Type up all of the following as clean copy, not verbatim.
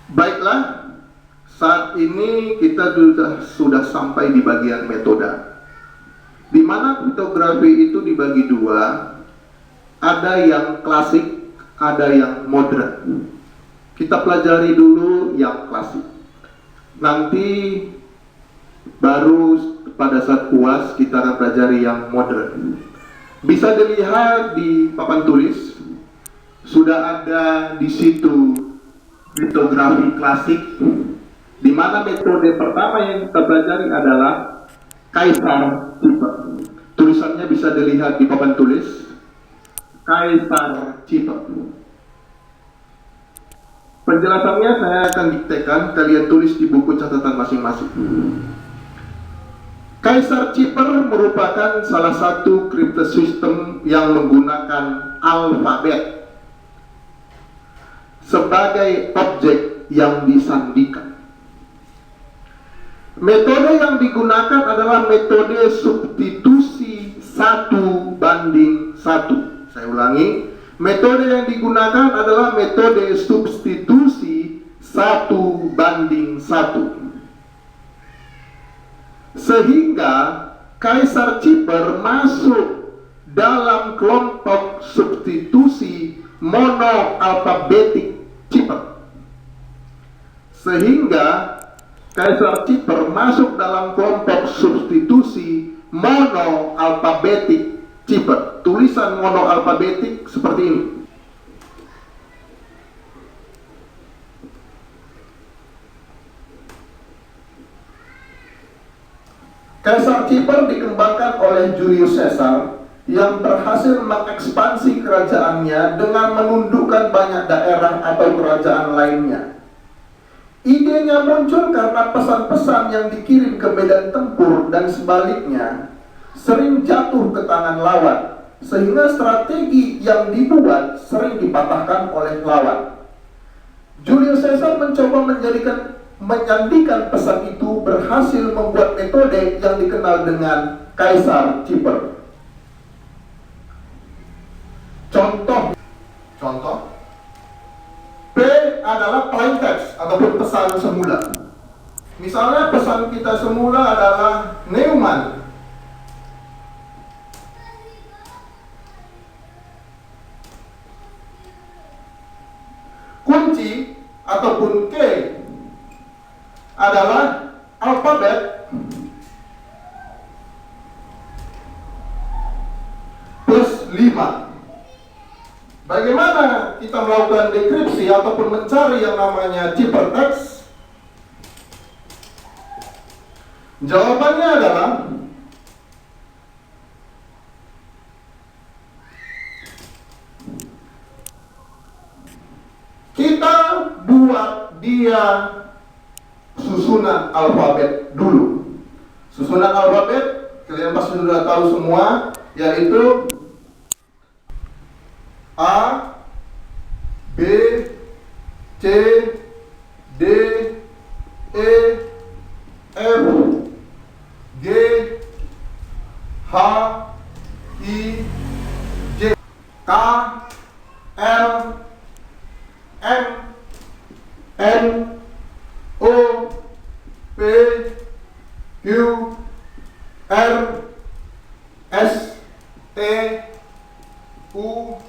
Baiklah, saat ini kita sudah sampai di bagian metode, di mana kriptografi itu dibagi dua, ada yang klasik, ada yang modern. Kita pelajari dulu yang klasik. Nanti baru pada saat UAS kita akan pelajari yang modern. Bisa dilihat di papan tulis, sudah ada di situ kriptografi klasik, di mana metode pertama yang kita pelajari adalah Caesar-Cipher. Tulisannya bisa dilihat di papan tulis, Caesar-Cipher. Penjelasannya saya akan diktekan, kalian tulis di buku catatan masing-masing. Caesar-Cipher merupakan salah satu kriptosistem yang menggunakan alfabet sebagai objek yang disandikan. Metode yang digunakan adalah metode substitusi 1:1. Saya ulangi, metode yang digunakan adalah metode substitusi 1:1. Sehingga Caesar-Cipher masuk dalam kelompok substitusi monoalfabetik Cipher. Sehingga Caesar-Cipher masuk dalam kelompok substitusi monoalfabetik Cipher. Tulisan monoalfabetik seperti ini. Caesar-Cipher dikembangkan oleh Julius Caesar yang berhasil mengekspansi kerajaannya dengan menundukkan banyak daerah atau kerajaan lainnya. Idenya muncul karena pesan-pesan yang dikirim ke medan tempur dan sebaliknya sering jatuh ke tangan lawan, sehingga strategi yang dibuat sering dipatahkan oleh lawan. Julius Caesar mencoba menyandikan pesan itu, berhasil membuat metode yang dikenal dengan Caesar-Cipher. Contoh P adalah plain text ataupun pesan semula. Misalnya pesan kita semula adalah Neumann. Kunci ataupun K adalah alfabet plus 5. Bagaimana kita melakukan dekripsi ataupun mencari yang namanya ciphertext? Jawabannya adalah kita buat dia susunan alfabet dulu. Susunan alfabet kalian pasti sudah tahu semua, yaitu A, B, C, D, E, F, G, H, I, J, K, L, M, N, O, P, Q, R, S, T, U,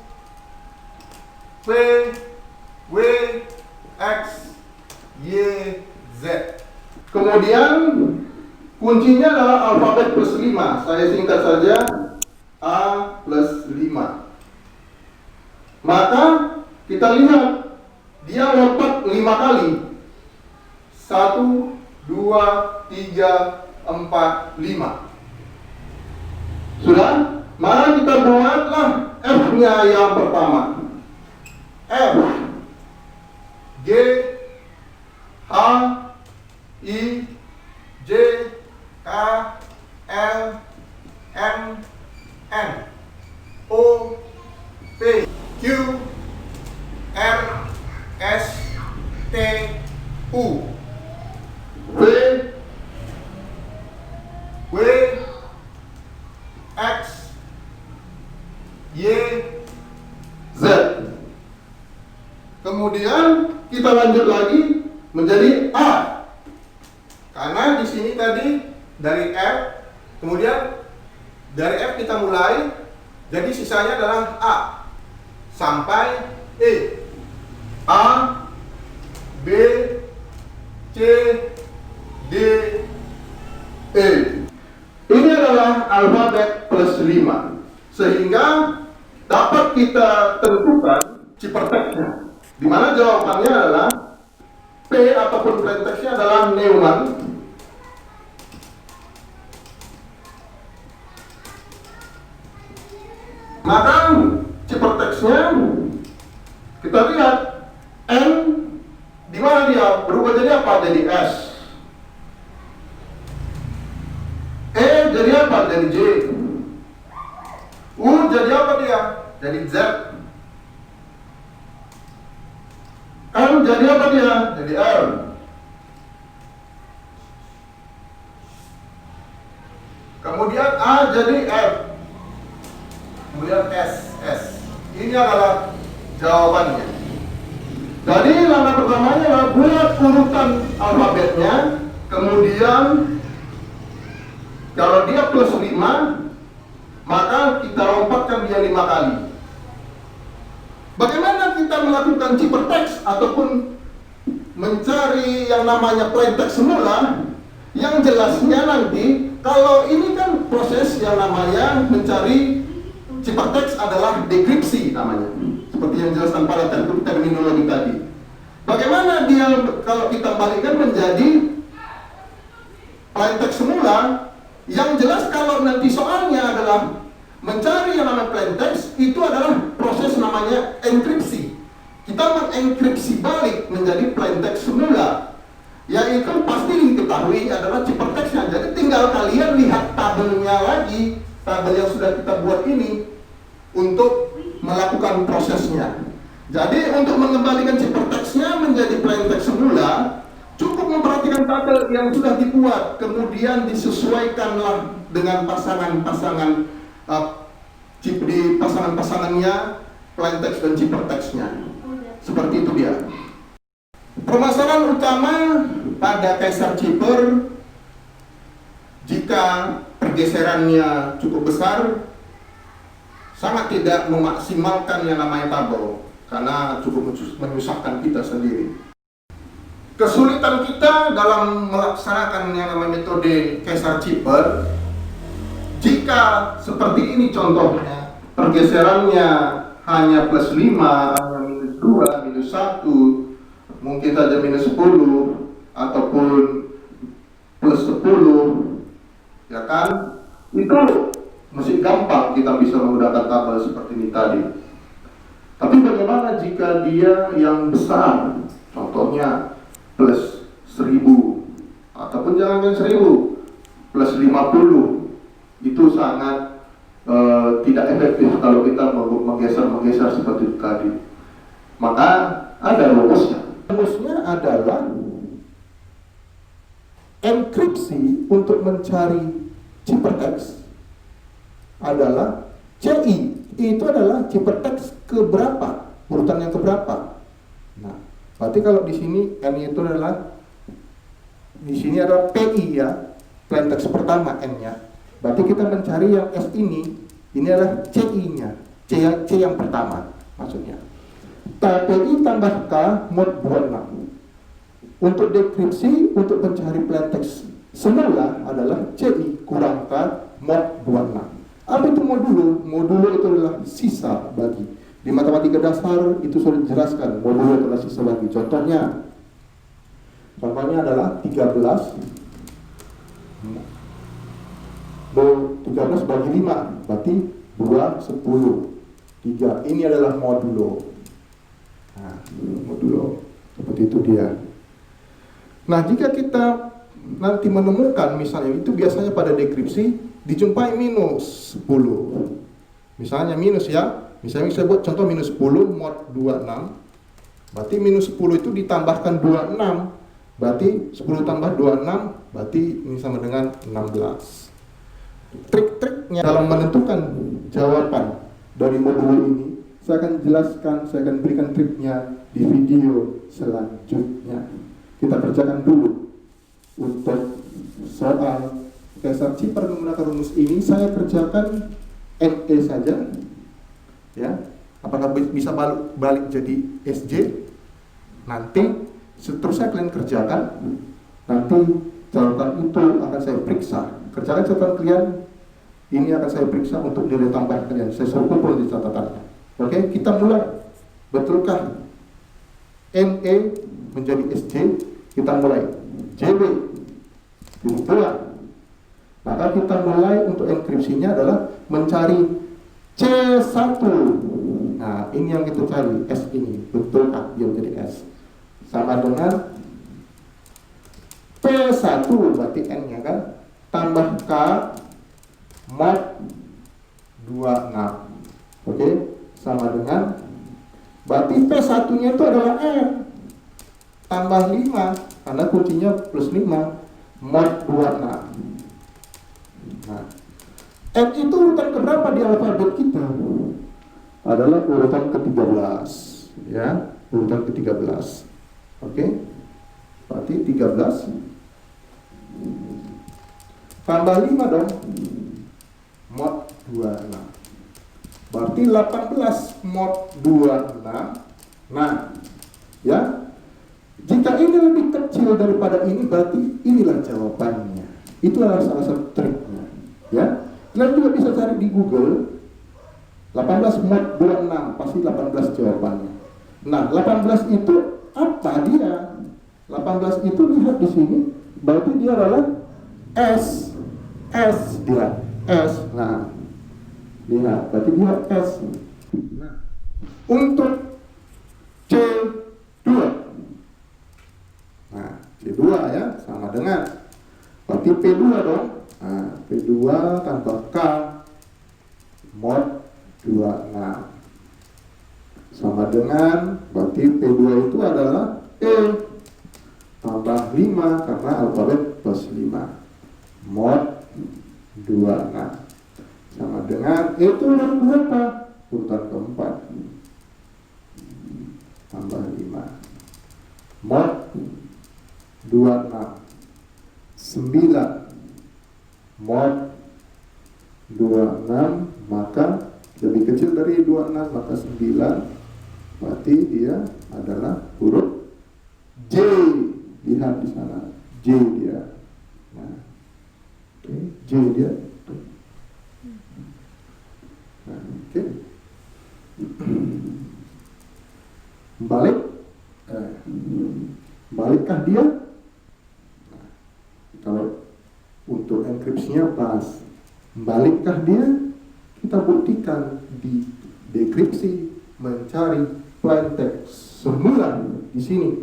V, W, X, Y, Z. Kemudian kuncinya adalah alfabet plus 5. Saya singkat saja, A plus 5. Maka kita lihat dia lompat 5 kali. 1, 2, 3, 4, 5. Sudah? Mari kita buatlah F-nya yang pertama. F, G, H, I, J, K, L, M, N, O, P, Q, R, S, T, U, V, W, X, Y, Z. Kemudian kita lanjut lagi, menjadi A. Karena di sini tadi dari F, kemudian dari F kita mulai, jadi sisanya adalah A sampai E. A, B, C, D, E. Ini adalah alfabet plus 5, sehingga dapat kita tentukan ciphertextnya, di mana jawabannya adalah P ataupun plaintext-nya adalah Neumann. Maka ciphertextnya kita lihat N di mana dia berubah jadi apa? Jadi S. E jadi apa? Jadi J. U jadi apa dia? Jadi Z. M jadi apa dia? Jadi R. Kemudian A jadi F. Kemudian S. Ini adalah jawabannya. Jadi langkah pertamanya adalah buat urutan alfabetnya. Kemudian kalau dia plus 5, maka kita lompatkan dia 5 kali. Bagaimana kita melakukan ciphertext ataupun mencari yang namanya plaintext semula? Yang jelasnya nanti, kalau ini kan proses yang namanya mencari ciphertext adalah dekripsi namanya, seperti yang dijelaskan pada terminologi tadi. Bagaimana dia kalau kita balikkan menjadi plaintext semula? Yang jelas kalau nanti soalnya adalah mencari yang namanya plaintext, itu adalah proses namanya enkripsi. Kita mengenkripsi balik menjadi plaintext semula, yaitu pasti diketahui adalah ciphertextnya. Jadi tinggal kalian lihat tabelnya lagi, tabel yang sudah kita buat ini untuk melakukan prosesnya. Jadi untuk mengembalikan ciphertextnya menjadi plaintext semula, cukup memperhatikan tabel yang sudah dibuat, kemudian disesuaikanlah dengan pasangan-pasangan di pasangan-pasangannya plaintext dan ciphertextnya. Seperti itu dia. Permasalahan utama pada Caesar Cipher, jika pergeserannya cukup besar, sangat tidak memaksimalkan yang namanya tabel, karena cukup menyusahkan kita sendiri. Kesulitan kita dalam melaksanakan yang namanya metode Caesar Cipher, jika seperti ini contohnya, pergeserannya hanya plus 5, hanya minus 2, minus 1, mungkin saja minus 10, ataupun plus 10, ya kan? Itu masih gampang kita bisa menggunakan tabel seperti ini tadi. Tapi bagaimana jika dia yang besar, contohnya plus 1000, ataupun jangan 1000, plus 50, itu sangat tidak efektif kalau kita menggeser seperti itu tadi. Maka ada rumusnya. Rumusnya adalah enkripsi untuk mencari ciphertext adalah CI. Itu adalah ciphertext keberapa, urutan yang keberapa. Nah, berarti kalau di sini N itu adalah, di sini adalah PI ya, plaintext pertama N-nya. Berarti kita mencari yang S ini adalah CI-nya, C yang pertama maksudnya. PI tambah K mod 26. Untuk dekripsi, untuk mencari plaintext semula adalah CI kurang K mod 26. Apa itu modulo? Modulo itu adalah sisa bagi. Di matematika dasar itu sudah dijelaskan, modulo itu adalah sisa bagi. Contohnya adalah 13 bagi 5, berarti 2, 10, 3. Ini adalah modulo. Nah, modulo seperti itu dia. Nah, jika kita nanti menemukan misalnya, itu biasanya pada dekripsi dijumpai minus 10. Misalnya minus ya, misalnya saya buat contoh minus 10 mod 26. Berarti minus 10 itu ditambahkan 26. Berarti 10 tambah 26, berarti ini sama dengan 16. Trik-triknya dalam menentukan jawaban dari modul ini, saya akan jelaskan, saya akan berikan triknya di video selanjutnya. kerjakan dulu. Untuk soal Caesar Cipher menggunakan rumus ini, saya kerjakan NE saja, ya. Apakah bisa balik jadi SJ? Nanti seterusnya kalian kerjakan. Nanti catatan itu akan saya periksa. Kerjakan catatan kalian, ini akan saya periksa untuk nilai tambah kalian. Saya suruh kumpul di catatannya. Oke, kita mulai. Betulkah NE menjadi SJ? Kita mulai. JB dibuat. Maka kita mulai untuk enkripsinya adalah mencari C1. Nah, ini yang kita cari, S ini. Betulkah dia menjadi S? Sama dengan P1, berarti N-nya kan, tambah K mod 26. Oke, sama dengan, berarti P1-nya itu adalah N tambah 5, karena kuncinya plus 5, mod 26. Nah, N itu urutan keberapa di alfabet kita? Adalah urutan ke-13, ya, urutan ke-13. Oke, berarti 13 tambah 5 dong, mod 26. Berarti 18 mod 26. Nah, ya, jika ini lebih kecil daripada ini, berarti inilah jawabannya. Itu adalah salah satu triknya, ya. Kalian juga bisa cari di Google 18 mod 26, pasti 18 jawabannya. Nah, 18 itu apa dia? 18 itu lihat di sini, berarti dia adalah S. S dia, S. Nah, lihat, berarti dia S. Nah, untuk C2. Nah, C2 ya, sama dengan, berarti P2 dong. Nah, P2 tambah K mod 26 sama dengan, berarti P2 itu adalah E tambah 5 karena alfabet plus 5 mod 26 sama dengan itu urutan berapa? Urutan keempat tambah 5 mod 26 9 mod 26, maka lebih kecil dari 26, maka 9, berarti dia adalah huruf J. Lihat di sana, J dia. Nah, oke, J dia. Nah, oke. Balikkah dia? Nah, kalau untuk enkripsinya pas. Balikkah dia? Kita buktikan di dekripsi mencari plain text semula di sini.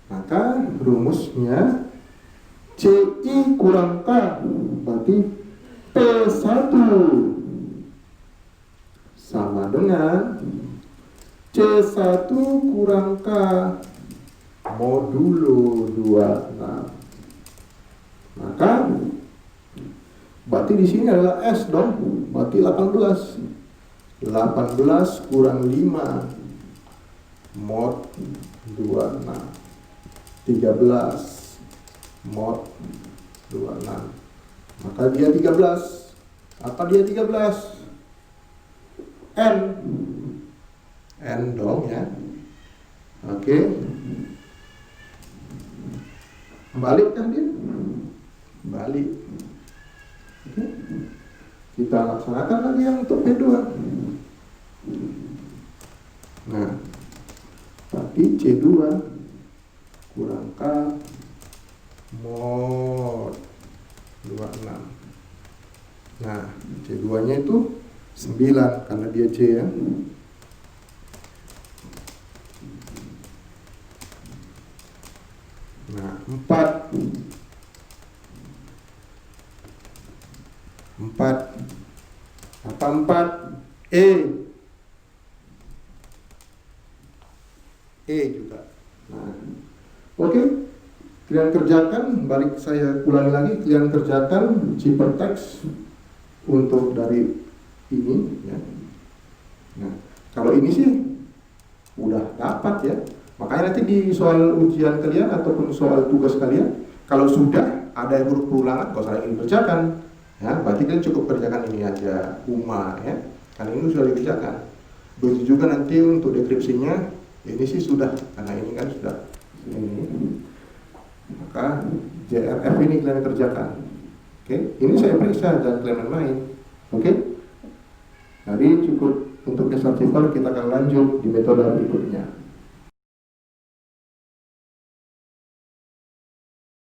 Maka rumusnya CI kurang K berarti P1 sama dengan C1 kurang K modulo 26. Maka berarti di sini adalah S dong, berarti 18. 18 kurang 5 mod 26. 13 mod 26. Maka dia 13. Apa dia 13? N. N dong ya. Oke. Balik kan dia? Balik. Oke. Kita laksanakan lagi yang untuk P2. Nah, berarti C2 kurang K mod 26. Nah, C2 nya itu 9 karena dia C ya. Nah, 4 apa 4? E juga. Nah, oke. Kalian kerjakan, balik saya ulangi lagi, kalian kerjakan ciphertext untuk dari ini ya. Nah, kalau ini sih udah dapat ya. Makanya nanti di soal ujian kalian ataupun soal tugas kalian, kalau sudah ada huruf perulangan, kau salah ingin kerjakan, ya, berarti kalian cukup kerjakan ini aja, UMA, ya, karena ini sudah dikerjakan. Begitu juga nanti untuk deskripsinya, ini sih sudah, karena ini kan sudah ini. Maka JRF ini kalian kerjakan. Oke, ini saya periksa dan kalian main. Oke, jadi cukup untuk SRTIVAL kita akan lanjut di metode berikutnya.